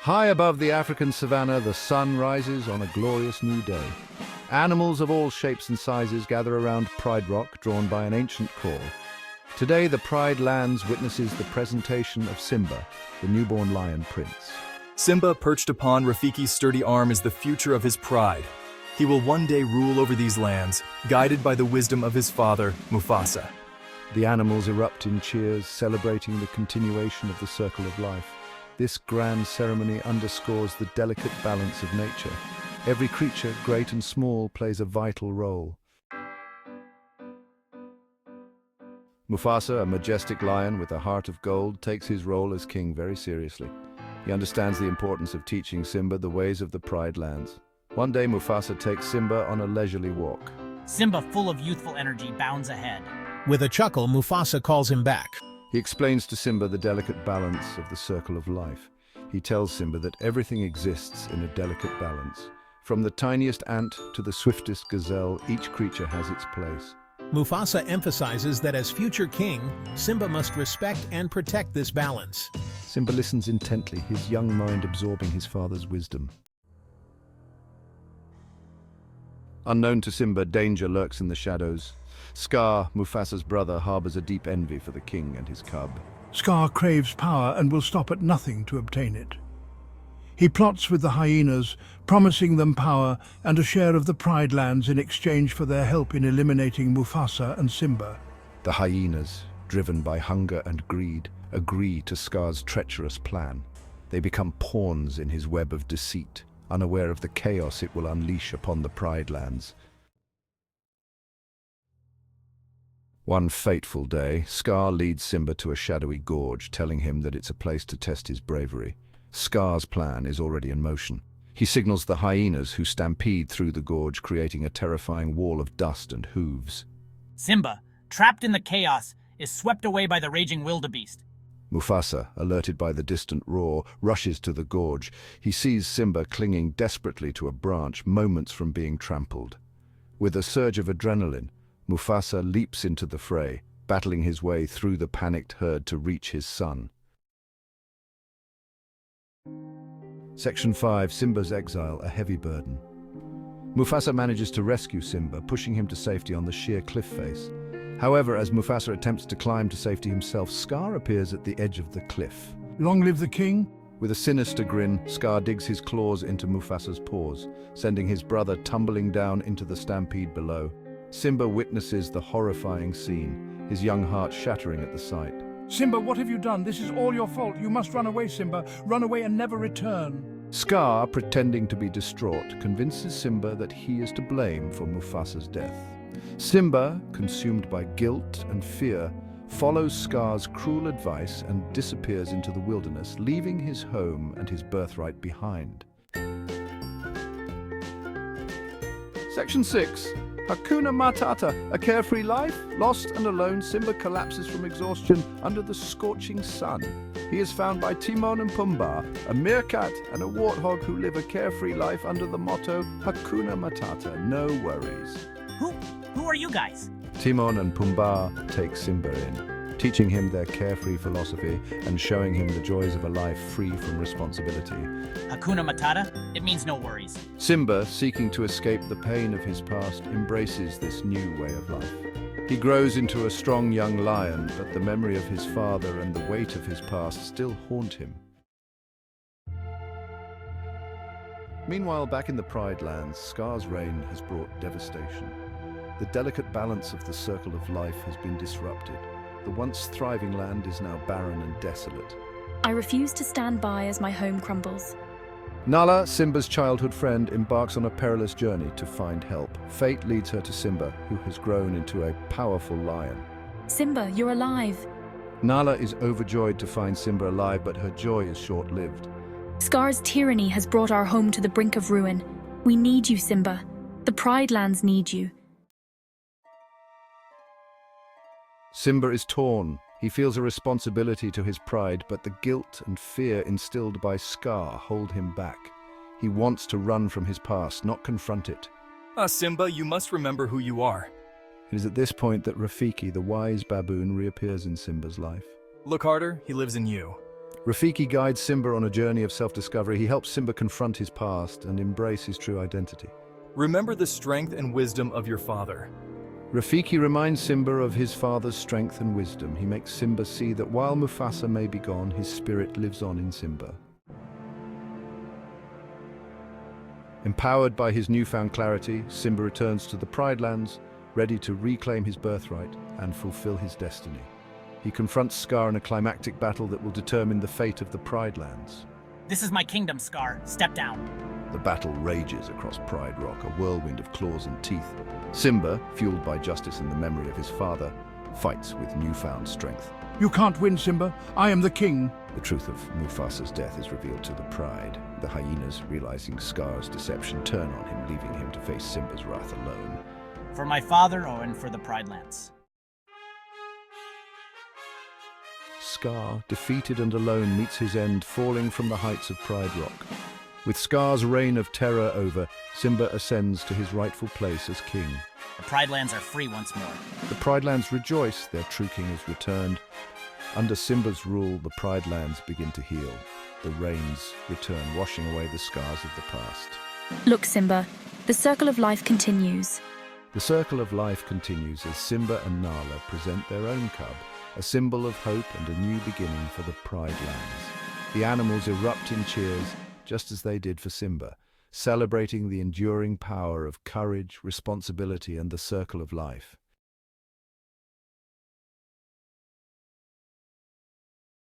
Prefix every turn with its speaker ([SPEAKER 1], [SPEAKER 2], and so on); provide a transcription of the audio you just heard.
[SPEAKER 1] High above the African savanna, the sun rises on a glorious new day. Animals of all shapes and sizes gather around Pride Rock, drawn by an ancient call. Today, the Pride Lands witnesses the presentation of Simba, the newborn lion prince.
[SPEAKER 2] Simba, perched upon Rafiki's sturdy arm, is the future of his pride. He will one day rule over these lands, guided by the wisdom of his father, Mufasa.
[SPEAKER 1] The animals erupt in cheers, celebrating the continuation of the circle of life. This grand ceremony underscores the delicate balance of nature. Every creature, great and small, plays a vital role. Mufasa, a majestic lion with a heart of gold, takes his role as king very seriously. He understands the importance of teaching Simba the ways of the Pride Lands. One day, Mufasa takes Simba on a leisurely walk.
[SPEAKER 3] Simba, full of youthful energy, bounds ahead.
[SPEAKER 4] With a chuckle, Mufasa calls him back.
[SPEAKER 1] He explains to Simba the delicate balance of the circle of life. He tells Simba that everything exists in a delicate balance. From the tiniest ant to the swiftest gazelle, each creature has its place.
[SPEAKER 4] Mufasa emphasizes that as future king, Simba must respect and protect this balance.
[SPEAKER 1] Simba listens intently, his young mind absorbing his father's wisdom. Unknown to Simba, danger lurks in the shadows. Scar, Mufasa's brother, harbors a deep envy for the king and his cub.
[SPEAKER 5] Scar craves power and will stop at nothing to obtain it. He plots with the hyenas, promising them power and a share of the Pride Lands in exchange for their help in eliminating Mufasa and Simba.
[SPEAKER 1] The hyenas, driven by hunger and greed, agree to Scar's treacherous plan. They become pawns in his web of deceit, unaware of the chaos it will unleash upon the Pride Lands. One fateful day, Scar leads Simba to a shadowy gorge, telling him that it's a place to test his bravery. Scar's plan is already in motion. He signals the hyenas, who stampede through the gorge, creating a terrifying wall of dust and hooves.
[SPEAKER 3] Simba, trapped in the chaos, is swept away by the raging wildebeest.
[SPEAKER 1] Mufasa, alerted by the distant roar, rushes to the gorge. He sees Simba clinging desperately to a branch, moments from being trampled. With a surge of adrenaline, Mufasa leaps into the fray, battling his way through the panicked herd to reach his son. Section 5. Simba's exile, a heavy burden. Mufasa manages to rescue Simba, pushing him to safety on the sheer cliff face. However, as Mufasa attempts to climb to safety himself, Scar appears at the edge of the cliff.
[SPEAKER 5] Long live the king!
[SPEAKER 1] With a sinister grin, Scar digs his claws into Mufasa's paws, sending his brother tumbling down into the stampede below. Simba witnesses the horrifying scene, his young heart shattering at the sight.
[SPEAKER 5] Simba, what have you done? This is all your fault. You must run away, Simba. Run away and never return.
[SPEAKER 1] Scar, pretending to be distraught, convinces Simba that he is to blame for Mufasa's death. Simba, consumed by guilt and fear, follows Scar's cruel advice and disappears into the wilderness, leaving his home and his birthright behind. Section 6. Hakuna Matata, a carefree life. Lost and alone, Simba collapses from exhaustion under the scorching sun. He is found by Timon and Pumbaa, a meerkat and a warthog who live a carefree life under the motto Hakuna Matata, no worries.
[SPEAKER 3] Who are you guys?
[SPEAKER 1] Timon and Pumbaa take Simba in, teaching him their carefree philosophy and showing him the joys of a life free from responsibility.
[SPEAKER 3] Hakuna Matata? It means no worries.
[SPEAKER 1] Simba, seeking to escape the pain of his past, embraces this new way of life. He grows into a strong young lion, but the memory of his father and the weight of his past still haunt him. Meanwhile, back in the Pride Lands, Scar's reign has brought devastation. The delicate balance of the circle of life has been disrupted. The once thriving land is now barren and desolate.
[SPEAKER 6] I refuse to stand by as my home crumbles.
[SPEAKER 1] Nala, Simba's childhood friend, embarks on a perilous journey to find help. Fate leads her to Simba, who has grown into a powerful lion.
[SPEAKER 6] Simba, you're alive.
[SPEAKER 1] Nala is overjoyed to find Simba alive, but her joy is short-lived.
[SPEAKER 6] Scar's tyranny has brought our home to the brink of ruin. We need you, Simba. The Pride Lands need you.
[SPEAKER 1] Simba is torn. He feels a responsibility to his pride, but the guilt and fear instilled by Scar hold him back. He wants to run from his past, not confront it.
[SPEAKER 2] Simba, you must remember who you are.
[SPEAKER 1] It is at this point that Rafiki, the wise baboon, reappears in Simba's life.
[SPEAKER 2] Look harder, he lives in you.
[SPEAKER 1] Rafiki guides Simba on a journey of self-discovery. He helps Simba confront his past and embrace his true identity.
[SPEAKER 2] Remember the strength and wisdom of your father.
[SPEAKER 1] Rafiki reminds Simba of his father's strength and wisdom. He makes Simba see that while Mufasa may be gone, his spirit lives on in Simba. Empowered by his newfound clarity, Simba returns to the Pride Lands, ready to reclaim his birthright and fulfill his destiny. He confronts Scar in a climactic battle that will determine the fate of the Pride Lands.
[SPEAKER 3] This is my kingdom, Scar. Step down.
[SPEAKER 1] The battle rages across Pride Rock, a whirlwind of claws and teeth. Simba, fueled by justice and the memory of his father, fights with newfound strength.
[SPEAKER 5] You can't win, Simba. I am the king.
[SPEAKER 1] The truth of Mufasa's death is revealed to the Pride. The hyenas, realizing Scar's deception, turn on him, leaving him to face Simba's wrath alone.
[SPEAKER 3] For my father, and for the Pride Lands.
[SPEAKER 1] Scar, defeated and alone, meets his end, falling from the heights of Pride Rock. With Scar's reign of terror over, Simba ascends to his rightful place as king.
[SPEAKER 3] The Pride Lands are free once more.
[SPEAKER 1] The Pride Lands rejoice, their true king has returned. Under Simba's rule, the Pride Lands begin to heal. The rains return, washing away the scars of the past.
[SPEAKER 6] Look, Simba, the circle of life continues.
[SPEAKER 1] The circle of life continues as Simba and Nala present their own cub, a symbol of hope and a new beginning for the Pride Lands. The animals erupt in cheers, just as they did for Simba, celebrating the enduring power of courage, responsibility, and the circle of life.